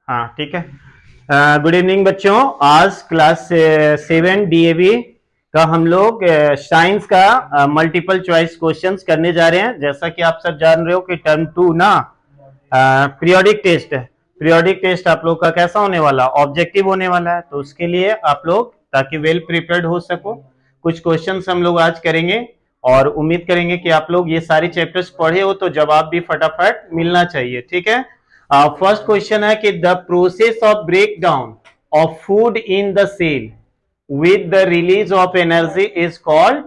हाँ ठीक है। गुड इवनिंग बच्चों। आज क्लास 7 डीएवी का हम लोग साइंस का मल्टीपल चॉइस क्वेश्चंस करने जा रहे हैं। जैसा कि आप सब जान रहे हो कि टर्म 2 ना पीरियोडिक टेस्ट है। पीरियोडिक टेस्ट आप लोग का कैसा होने वाला, ऑब्जेक्टिव होने वाला है। तो उसके लिए आप लोग ताकि वेल प्रिपेयर्ड हो सको, कुछ क्वेश्चंस हम लोग आज करेंगे और उम्मीद करेंगे कि आप लोग ये सारी चैप्टर्स पढ़े हो तो जवाब भी फटाफट मिलना चाहिए। ठीक है। फर्स्ट क्वेश्चन है कि the process of break down of food in the cell with the release of energy is called.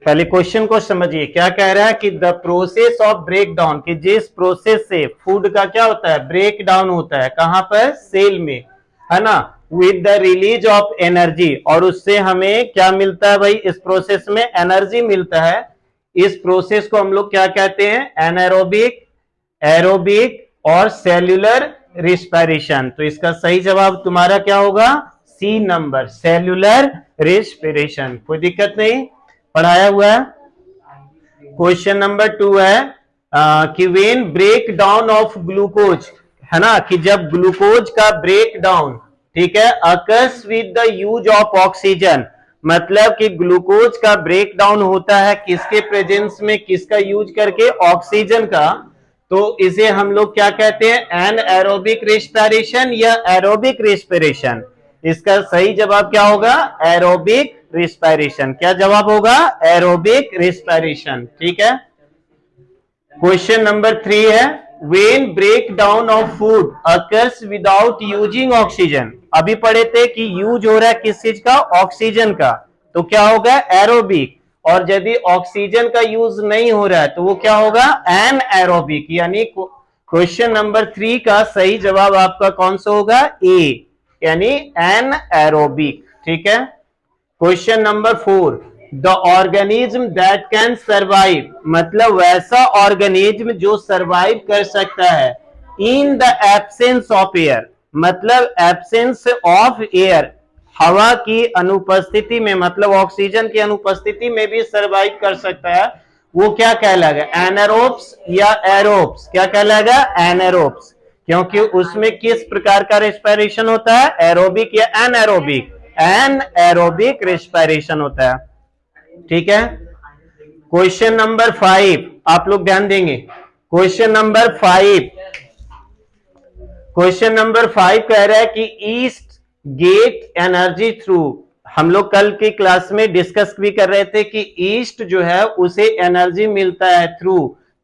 पहले क्वेश्चन को समझिए, क्या कह रहा है कि the process of break down, कि जिस प्रोसेस से फूड का क्या होता है, ब्रेक डाउन होता है, कहां पर, सेल में, है ना, with the release of energy, और उससे हमें क्या मिलता है भाई, इस प्रोसेस में एनर्जी मिलता है। इस प्रोसेस को हम लोग क्या कहते हैं, एनारोबिक, एरोबिक और सेल्यूलर रिस्पिरेशन। तो इसका सही जवाब तुम्हारा क्या होगा, सी नंबर, सेल्यूलर रिस्पिरेशन। कोई दिक्कत नहीं, पढ़ाया हुआ है। क्वेश्चन नंबर 2 है कि when break down of glucose, है ना, कि जब ग्लूकोज का ब्रेक डाउन, ठीक है, occurs with the use of oxygen, मतलब कि ग्लूकोज का ब्रेक डाउन होता है किसके प्रेजेंस में, किसका यूज करके, ऑक्सीजन का। तो इसे हम लोग क्या कहते हैं, एन एरोबिक रेस्पिरेशन या एरोबिक रेस्पिरेशन। इसका सही जवाब क्या होगा, एरोबिक रिस्पिरेशन। क्या जवाब होगा, एरोबिक रिस्पिरेशन। ठीक है। क्वेश्चन नंबर 3 है when break down of food occurs without using oxygen. अभी पढ़े थे कि यूज हो रहा है किस चीज का, ऑक्सीजन का, तो क्या होगा, एरोबिक। और यदि ऑक्सीजन का यूज नहीं हो रहा है तो वो क्या होगा, एन एरोबिक। यानी क्वेश्चन नंबर 3 का सही जवाब आपका कौन सा होगा, ए, यानी एन एरोबिक। ठीक है। Question number 4, the organism that can survive, मतलब वैसा ऑर्गेनिज्म जो सर्वाइव कर सकता है in the absence of air, मतलब एब्सेंस ऑफ एयर, हवा की अनुपस्थिति में, मतलब ऑक्सीजन की अनुपस्थिति में भी सर्वाइव कर सकता है, वो क्या कहलाएगा, एनारोब्स या एरोब्स। क्या कहलाएगा, एनारोब्स। क्योंकि उसमें किस प्रकार का रेस्पिरेशन होता है, एरोबिक या एनएरोबिक, एन एरोबिक रेस्पिरेशन होता है। ठीक है। क्वेश्चन नंबर 5 आप लोग ध्यान देंगे। क्वेश्चन नंबर 5, क्वेश्चन नंबर 5 कह रहा है कि ईस्ट गेट एनर्जी थ्रू, हम लोग कल की क्लास में डिस्कस भी कर रहे थे कि ईस्ट जो है उसे एनर्जी मिलता है थ्रू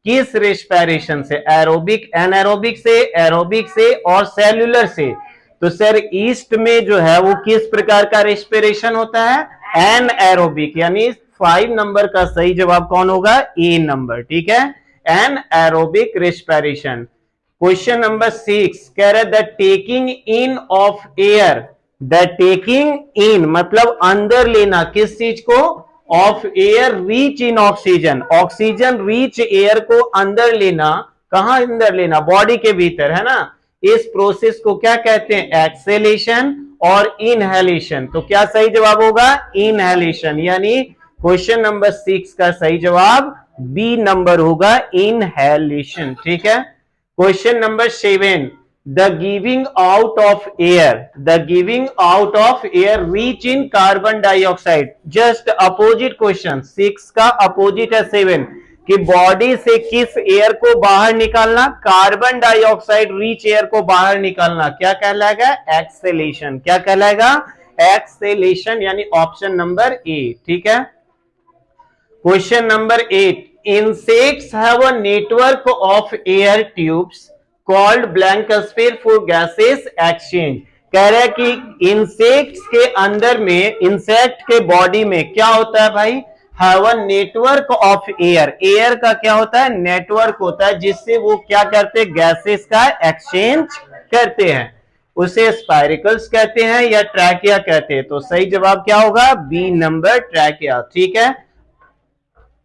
किस रेस्पिरेशन से, एरोबिक, एनारोबिक से, एरोबिक से और सेल्यूलर से। तो सर ईस्ट में जो है वो किस प्रकार का रेस्पिरेशन होता है, एन एरोबिक, यानी 5 नंबर का सही जवाब कौन होगा, ए नंबर। ठीक है, anaerobic respiration. Question number 6 कह रहा है the taking in of air, the taking in मतलब अंदर लेना, किस चीज को, of air rich in oxygen, oxygen rich air को अंदर लेना, कहां अंदर लेना, बॉडी के भीतर, है ना। इस प्रोसेस को क्या कहते हैं, एक्सेलेशन और इनहेलेशन। तो क्या सही जवाब होगा, इनहेलेशन, यानी क्वेश्चन नंबर 6 का सही जवाब बी नंबर होगा, इनहेलेशन। ठीक है। Question number 7, the giving out of air, the giving out of air rich in carbon dioxide. Just opposite question, 6 का अपोजिट है 7, कि बॉडी से किस एयर को बाहर निकालना, कार्बन डाइऑक्साइड रीच एयर को बाहर निकालना, क्या कहलाएगा, एक्सेलेशन। क्या कहलाएगा, एक्सेलेशन, यानी ऑप्शन नंबर ए। ठीक है। Question number 8, insects have a network of air tubes called blanksphere for gases exchange। कह रहा है कि इंसेक्ट्स के अंदर में, इंसेक्ट के बॉडी में क्या होता है भाई, have a network of air, air का क्या होता है, नेटवर्क होता है, जिससे वो क्या करते हैं, गैसेस का एक्सचेंज करते हैं। उसे स्पाइरिकल्स कहते हैं या ट्रैकिया कहते हैं। तो सही जवाब क्या होगा, बी नंबर, ट्रैकिया। ठीक है।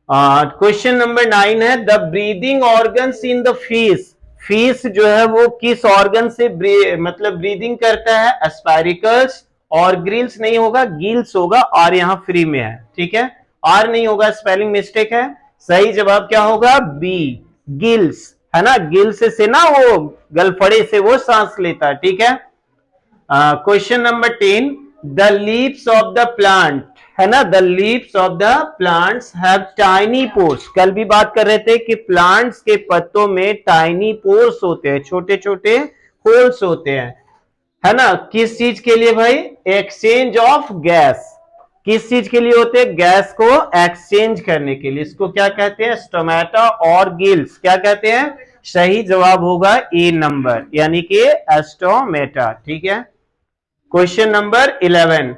क्वेश्चन नंबर 9 है the breathing organs in the fish, fish जो है वो किस ऑर्गन से मतलब ब्रीदिंग करता है, एस्पाइरिकल्स, और ग्रिल्स नहीं होगा, गिल्स होगा, और यहां फ्री में है। ठीक है, आर नहीं होगा, स्पेलिंग मिस्टेक है। सही जवाब क्या होगा, बी, गिल्स। है ना, गिल्स से ना वो गलफड़े से वो सांस लेता है, ठीक है। Question number 10, the leaves of the plant, है ना, the leaves of the plants have tiny pores. कल भी बात कर रहे थे कि प्लांट्स के पत्तों में टाइनी पोर्स होते हैं, छोटे छोटे होल्स होते हैं, है ना, किस चीज के लिए भाई, एक्सचेंज ऑफ गैस। किस चीज के लिए होते हैं, गैस को एक्सचेंज करने के लिए। इसको क्या कहते हैं, स्टोमेटा और गिल्स, क्या कहते हैं, सही जवाब होगा ए नंबर, यानी कि एस्टोमेटा, ठीक है। क्वेश्चन नंबर 11,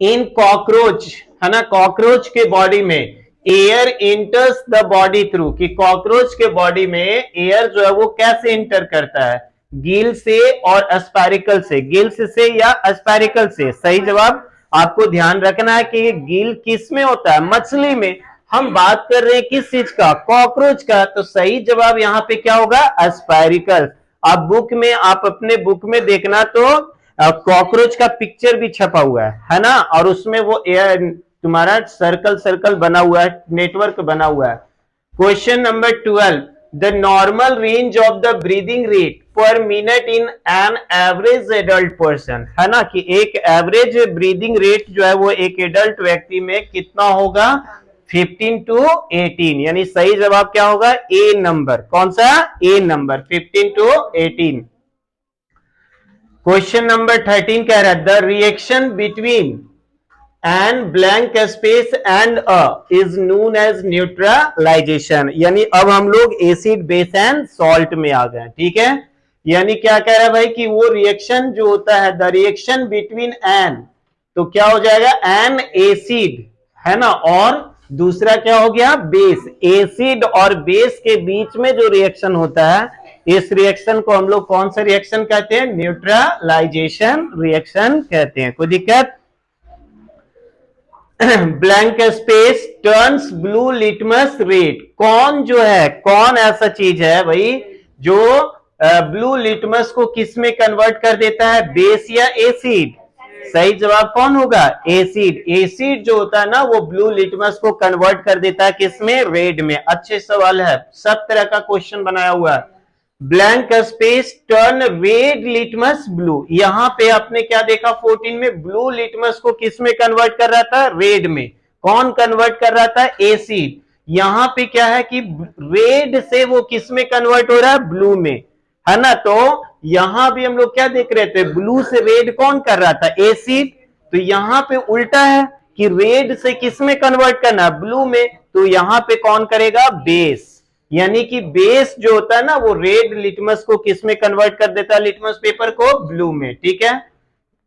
इन कॉकरोच, है ना, कॉकरोच के बॉडी में एयर इंटर्स द बॉडी थ्रू, कि कॉकरोच के बॉडी में एयर जो है वो कैसे इंटर करता है, गिल से और एस्पैरिकल से, गिल्स से या एस्पैरिकल से। सही जवाब आपको ध्यान रखना है कि गिल किस में होता है, मछली में। हम बात कर रहे हैं किस चीज का, कॉकरोच का, तो सही जवाब यहां पे क्या होगा, एस्पैरिकल। आप बुक में, आप अपने बुक में देखना तो कॉकरोच का पिक्चर भी छपा हुआ है ना, और उसमें वो एयर तुम्हारा सर्कल सर्कल बना हुआ है, नेटवर्क बना हुआ है। Question number 12, the normal range of the breathing rate पर minute in an average adult person, है ना, कि एक एवरेज ब्रीदिंग रेट जो है वो एक एडल्ट व्यक्ति में कितना होगा, 15 to 18, यानी सही जवाब क्या होगा, ए नंबर। कौन सा, A number, 15 to 18। Question number 13 कह रहा है, the reaction between and blank space and a is known as neutralization, यानी अब हम लोग एसिड बेस एंड सॉल्ट में आ गए, ठीक है। यानी क्या कह रहा है भाई कि वो रिएक्शन जो होता है, द रिएक्शन बिटवीन एन, तो क्या हो जाएगा, एन एसिड, है ना, और दूसरा क्या हो गया, बेस। एसिड और बेस के बीच में जो रिएक्शन होता है, इस रिएक्शन को हम लोग कौन सा रिएक्शन कहते हैं, न्यूट्रलाइजेशन रिएक्शन कहते हैं। कोई दिक्कत, blank space turns blue litmus red, कौन जो है, कौन ऐसा चीज है भाई जो ब्लू लिटमस को किस में कन्वर्ट कर देता है, बेस या एसिड। सही जवाब कौन होगा, एसिड। एसिड जो होता है ना वो ब्लू लिटमस को कन्वर्ट कर देता है किस में, रेड में। अच्छे सवाल है, सब तरह का क्वेश्चन बनाया हुआ है। Blank space turn red litmus blue, यहां पे आपने क्या देखा 14 में, ब्लू लिटमस को किस में कन्वर्ट कर रहा था, रेड में। कौन कन्वर्ट कर रहा था, एसिड। यहां पे क्या है कि रेड से वो किस में कन्वर्ट हो रहा है, ब्लू में, है ना। तो यहां भी हम लोग क्या देख रहे थे, ब्लू से रेड कौन कर रहा था, एसिड। तो यहां पे उल्टा है कि रेड से किस में कन्वर्ट करना, ब्लू में, तो यहां पे कौन करेगा, बेस। यानी कि बेस जो होता है ना वो रेड लिटमस को किस में कन्वर्ट कर देता है, लिटमस पेपर को, ब्लू में, ठीक है।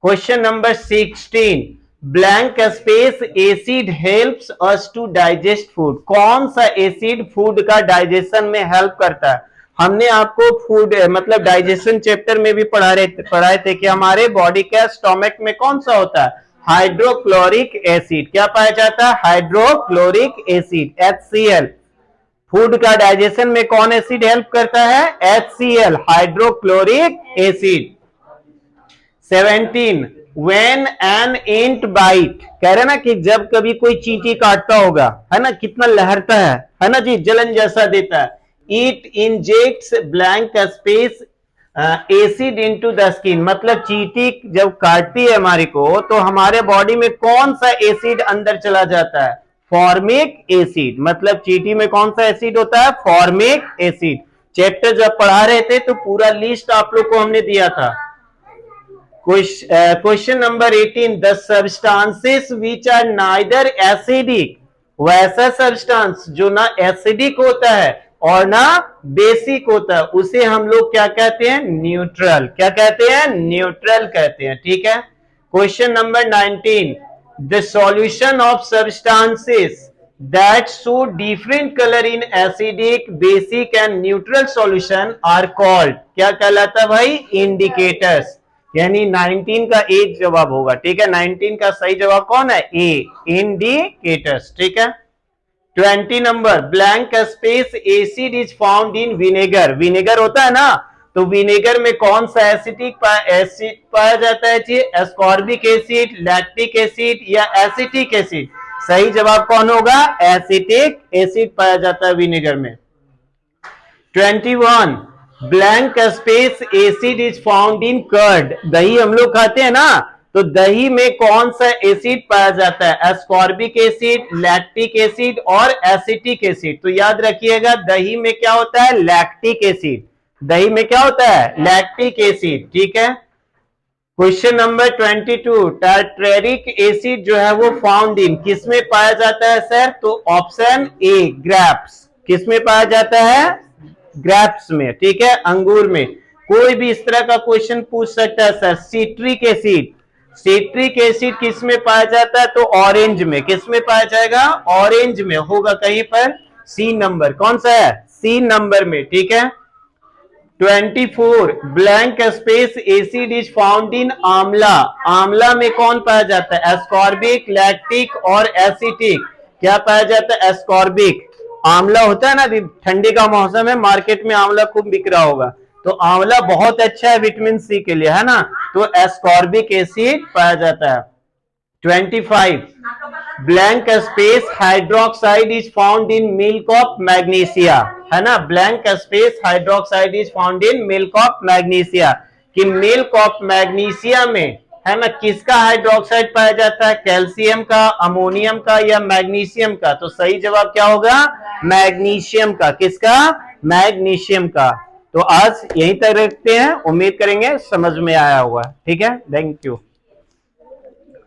Question number 16, blank space acid helps us to digest food, कौन सा एसिड फूड का डाइजेशन में हेल्प करता है। हमने आपको फूड मतलब डाइजेशन चैप्टर में भी पढ़ाए थे कि हमारे बॉडी के स्टोमक में कौन सा होता है, हाइड्रोक्लोरिक एसिड। क्या पाया जाता है, हाइड्रोक्लोरिक एसिड, HCl। फूड का डाइजेशन में कौन एसिड हेल्प करता है, HCl, hydrochloric acid. 17, when an ant bite, कह रहे ना कि जब कभी कोई चींटी काटता होगा, है ना, कितना लहरता है ना जी, जलन जैसा देता है। It injects blank space acid into the skin, मतलब चींटी जब काटती है हमारे को तो हमारे बॉडी में कौन सा एसिड अंदर चला जाता है, फॉर्मिक एसिड। मतलब चींटी में कौन सा एसिड होता है, फॉर्मिक एसिड। चैप्टर जब पढ़ा रहे थे तो पूरा लिस्ट आप लोग को हमने दिया था। Question number 18, the substances which are neither acidic, वैसा सब्सटेंस जो ना एसिडिक होता है और ना बेसिक होता है, उसे हम लोग क्या कहते हैं, न्यूट्रल। क्या कहते हैं, न्यूट्रल कहते हैं, ठीक है। Question number 19, the solution of substances that show different color in acidic, basic and neutral solution are called, क्या कहलाता है भाई, indicators। यानी 19 का एक जवाब होगा, ठीक है। 19 का सही जवाब कौन है, ए, इंडिकेटर्स, ठीक है। 20 number, blank space acid is found in vinegar, vinegar होता है ना, तो विनेगर में कौन सा एसिड पाया जाता है जी, एस्कॉर्बिक एसिड, लैक्टिक एसिड या एसिटिक एसिड। सही जवाब कौन होगा, एसिटिक एसिड पाया जाता है विनेगर में। 21 blank space acid is found in curd. दही हम लोग खाते हैं ना, तो दही में कौन सा एसिड पाया जाता है? एस्कॉर्बिक एसिड, लैक्टिक एसिड और एसिटिक एसिड। तो याद रखिएगा दही में क्या होता है? Lactic acid. दही में क्या होता है? Lactic acid. ठीक है। क्वेश्चन नंबर 22 टार्टरिक एसिड जो है वो फाउंड इन किस में पाया जाता है सर? तो ऑप्शन ए ग्रेप्स। किस में पाया जाता है? ग्रेप्स में। ठीक है, अंगूर में। कोई भी इस तरह का क्वेश्चन पूछ सकता है sir. Citric acid, citric acid किस में पाया जाता है? तो ऑरेंज में। किस में पाया जाएगा? ऑरेंज में होगा कहीं पर। सी नंबर कौन सा है? सी नंबर में। ठीक है। 24 blank space acid is found इन आंवला। आंवला में कौन पाया जाता है? एस्कॉर्बिक, लैक्टिक और एसिटिक। क्या पाया जाता है? एस्कॉर्बिक। आंवला होता है ना, ठंडी का मौसम है, मार्केट में आंवला खूब बिक रहा होगा, तो आंवला बहुत अच्छा है विटामिन सी के लिए, है ना, तो एस्कॉर्बिक एसिड पाया जाता है। 25 blank space hydroxide is found in milk of magnesia, है ना। Blank space hydroxide is found in milk of magnesia. कि मिल्क ऑफ मैग्नीशिया में, है ना, किसका हाइड्रोक्साइड पाया जाता है? कैल्शियम का, अमोनियम का या मैग्नीशियम का? तो सही जवाब क्या होगा? मैग्नीशियम का। किसका? मैग्नीशियम का। तो आज यहीं तक रखते हैं, उम्मीद करेंगे समझ में आया होगा। ठीक है, थैंक यू।